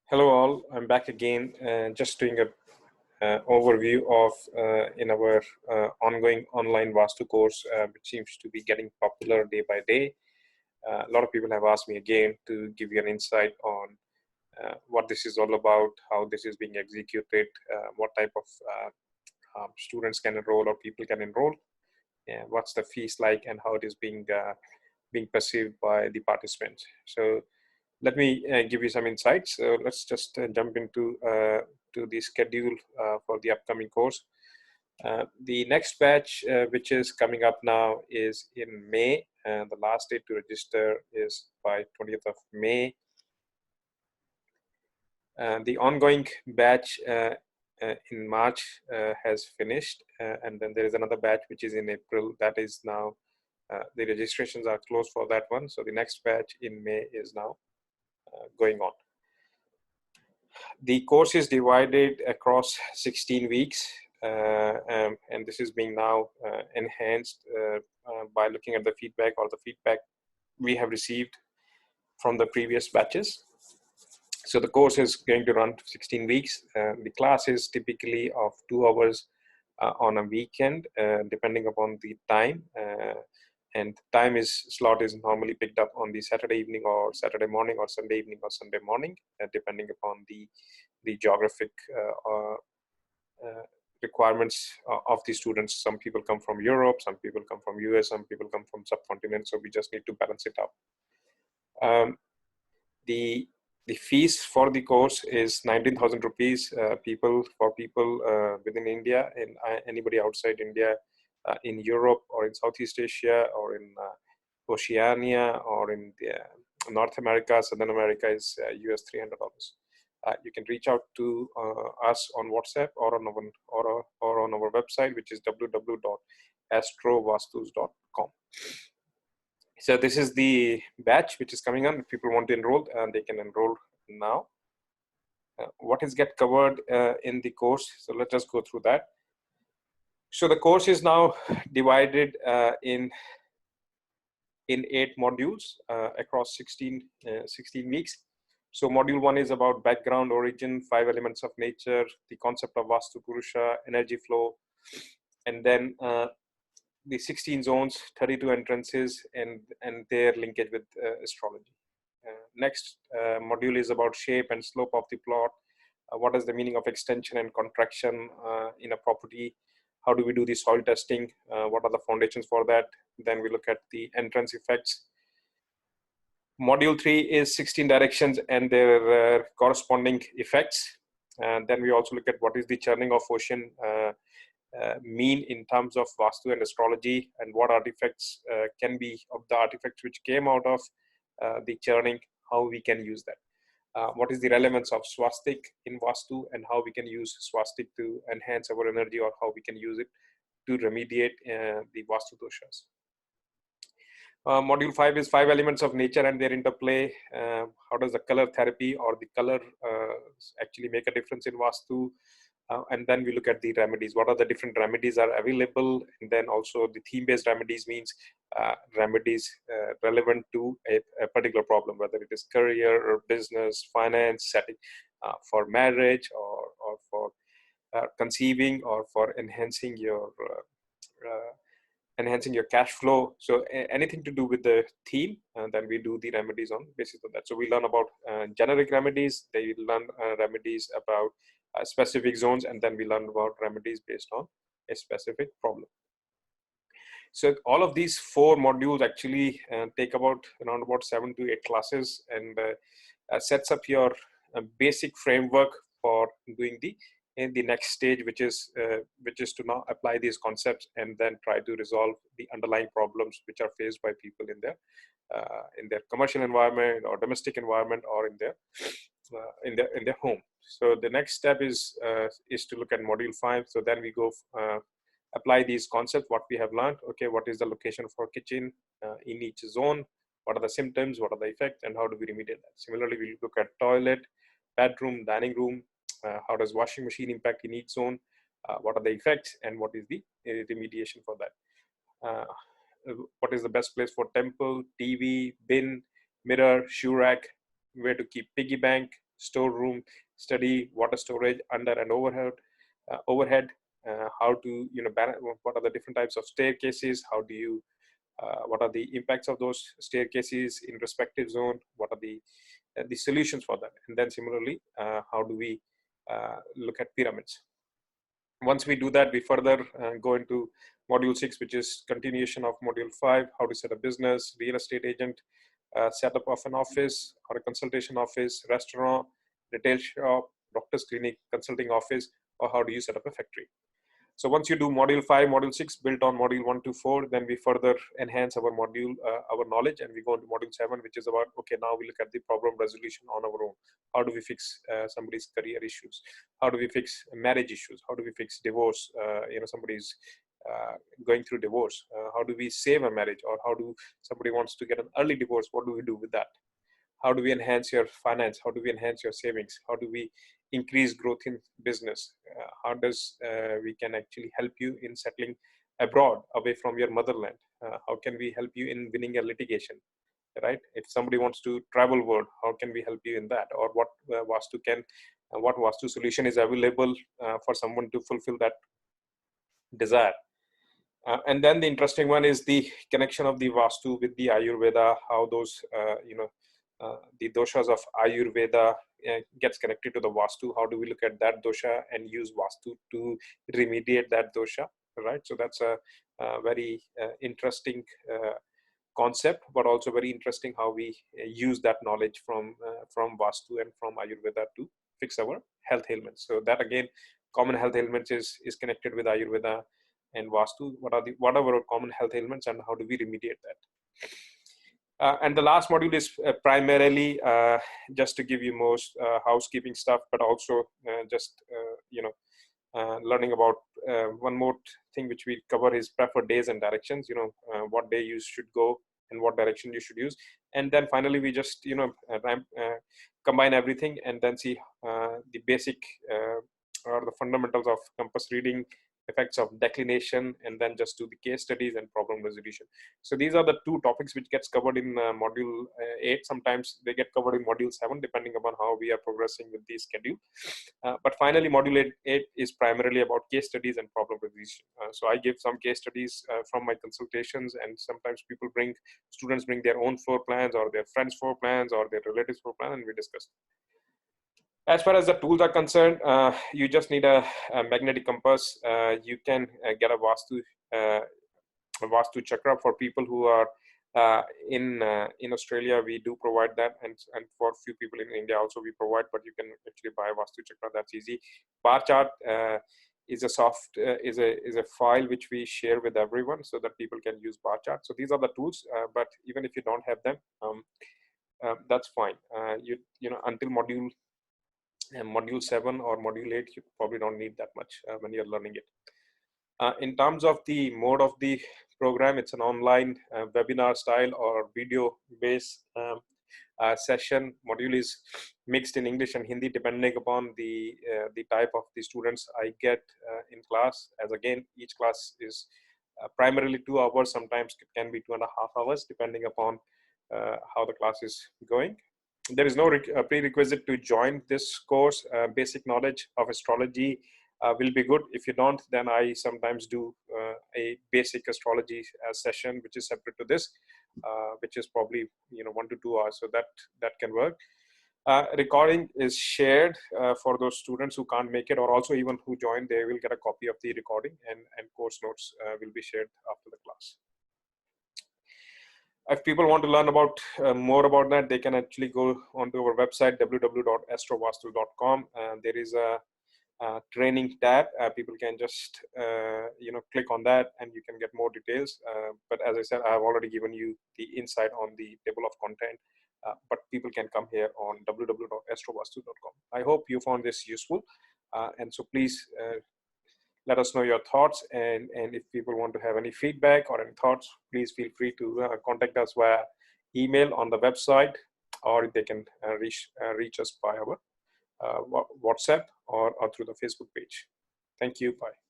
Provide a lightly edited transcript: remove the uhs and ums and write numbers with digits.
Hello all, I'm back again, just doing a overview of in our ongoing online Vastu course, which seems to be getting popular day by day. A lot of people have asked me again to give you an insight on what this is all about, how this is being executed, what type of students can enroll or people can enroll, what's the fees like, and how it is being perceived by the participants. So let me give you some insights. So let's just jump into to the schedule for the upcoming course. The next batch, which is coming up now, is in May. The last date to register is by 20th of May. The ongoing batch in March has finished, and then there is another batch which is in April. That is now the registrations are closed for that one. So the next batch in May is now going on. The course is divided across 16 weeks, and this is being now enhanced by looking at the feedback we have received from the previous batches. So the course is going to run 16 weeks. The class is typically of 2 hours on a weekend, depending upon the time. And slot is normally picked up on the Saturday evening or Saturday morning or Sunday evening or Sunday morning, depending upon the geographic requirements of the students. Some people come from Europe, some people come from US, some people come from subcontinent. So we just need to balance it out. The fees for the course is 19,000 rupees. People within India and anybody outside India, in Europe or in Southeast Asia or in Oceania or in North America, Southern America is US $300. You can reach out to us on WhatsApp or on our website, which is www.astrovastus.com. So this is the batch which is coming on. If people want to enroll, they can enroll now. What is get covered in the course? So let's just go through that. So the course is now divided in 8 modules across 16 weeks. So module 1 is about background, origin, 5 elements of nature, the concept of Vastu Purusha, energy flow, and then the 16 zones, 32 entrances, and their linkage with astrology. Next module is about shape and slope of the plot. What is the meaning of extension and contraction in a property? How do we do the soil testing? What are the foundations for that? Then we look at the entrance effects. Module 3 is 16 directions and their corresponding effects. And then we also look at what is the churning of ocean mean in terms of Vastu and astrology, and what artifacts can be of the artifacts which came out of the churning, how we can use that. What is the relevance of swastik in Vastu and how we can use swastik to enhance our energy, or how we can use it to remediate the Vastu doshas. Module 5 is 5 elements of nature and their interplay. How does the color therapy or the color actually make a difference in Vastu? And then we look at the remedies. What are the different remedies are available? And then also the theme-based remedies means remedies relevant to a particular problem, whether it is career or business, finance, setting, for marriage, or for conceiving, or for enhancing your cash flow. So anything to do with the theme, and then we do the remedies on basis of that. So we learn about generic remedies. They learn remedies about specific zones, and then we learn about remedies based on a specific problem. So all of these 4 modules actually take around about 7 to 8 classes, and sets up your basic framework for doing the next stage, which is to now apply these concepts and then try to resolve the underlying problems which are faced by people in their commercial environment or domestic environment, or in their home. So the next step is to look at module 5. So then we go apply these concepts, what we have learned. Okay, what is the location for kitchen in each zone? What are the symptoms? What are the effects? And how do we remediate that? Similarly, we look at toilet, bedroom, dining room. How does washing machine impact in each zone? What are the effects, and what is the remediation for that? What is the best place for temple, TV, bin, mirror, shoe rack, where to keep piggy bank, storeroom study, water storage, under and overhead, how to what are the different types of staircases, how do you what are the impacts of those staircases in respective zone, what are the solutions for that, and then similarly how do we look at pyramids. Once we do that, we further go into module 6, which is continuation of module 5, how to set a business, real estate agent, setup of an office or a consultation office, restaurant, retail shop, doctor's clinic, consulting office, or how do you set up a factory. So once you do module 5, module 6 built on module 1 to 4, then we further enhance our module, our knowledge, and we go into module 7, which is about, okay, now we look at the problem resolution on our own. How do we fix somebody's career issues? How do we fix marriage issues? How do we fix divorce? Somebody's going through divorce. How do we save a marriage? Or how do somebody wants to get an early divorce? What do we do with that? How do we enhance your finance? How do we enhance your savings? How do we increase growth in business? How does we can actually help you in settling abroad away from your motherland? How can we help you in winning a litigation, right? If somebody wants to travel world, how can we help you in that? Or what what Vastu solution is available for someone to fulfill that desire? And then the interesting one is the connection of the Vastu with the Ayurveda, how those, the doshas of Ayurveda gets connected to the Vastu. How do we look at that dosha and use Vastu to remediate that dosha, right? So that's a very interesting concept, but also very interesting how we use that knowledge from Vastu and from Ayurveda to fix our health ailments. So that again, common health ailments is connected with Ayurveda and Vastu. What are our common health ailments and how do we remediate that? And the last module is primarily just to give you most housekeeping stuff, but also just learning about one more thing which we cover is preferred days and directions. What day you should go and what direction you should use, and then finally we just combine everything and then see the basic or the fundamentals of compass reading, effects of declination, and then just do the case studies and problem resolution. So these are the two topics which gets covered in module 8. Sometimes they get covered in module 7 depending upon how we are progressing with the schedule. But finally module 8 is primarily about case studies and problem resolution. So I give some case studies from my consultations, and sometimes students bring their own floor plans or their friends' floor plans or their relatives' floor plan, and we discuss. As far as the tools are concerned, you just need a magnetic compass. You can get a Vastu chakra for people who are in Australia. We do provide that, and for a few people in India also we provide. But you can actually buy a Vastu chakra. That's easy. Bar chart is a file which we share with everyone so that people can use bar chart. So these are the tools. But even if you don't have them, that's fine. Until module 7 or module 8, you probably don't need that much when you're learning it. In terms of the mode of the program, it's an online webinar style or video based session. Module is mixed in English and Hindi depending upon the type of the students I get in class. As again, each class is primarily 2 hours. Sometimes it can be 2.5 hours depending upon how the class is going. There is no prerequisite to join this course. Basic knowledge of astrology will be good. If you don't, then I sometimes do a basic astrology session, which is separate to this, which is probably 1 to 2 hours. So that can work. Recording is shared for those students who can't make it, or also even who join, they will get a copy of the recording, and course notes will be shared after the class. If people want to learn about more about that, they can actually go onto our website www.astrovastu.com, and there is a training tab. People can just click on that and you can get more details. But as I said, I have already given you the insight on the table of content, but people can come here on www.astrovastu.com. I hope you found this useful, and so please let us know your thoughts, and if people want to have any feedback or any thoughts, please feel free to contact us via email on the website, or they can reach us by our WhatsApp or through the Facebook page. Thank you. Bye.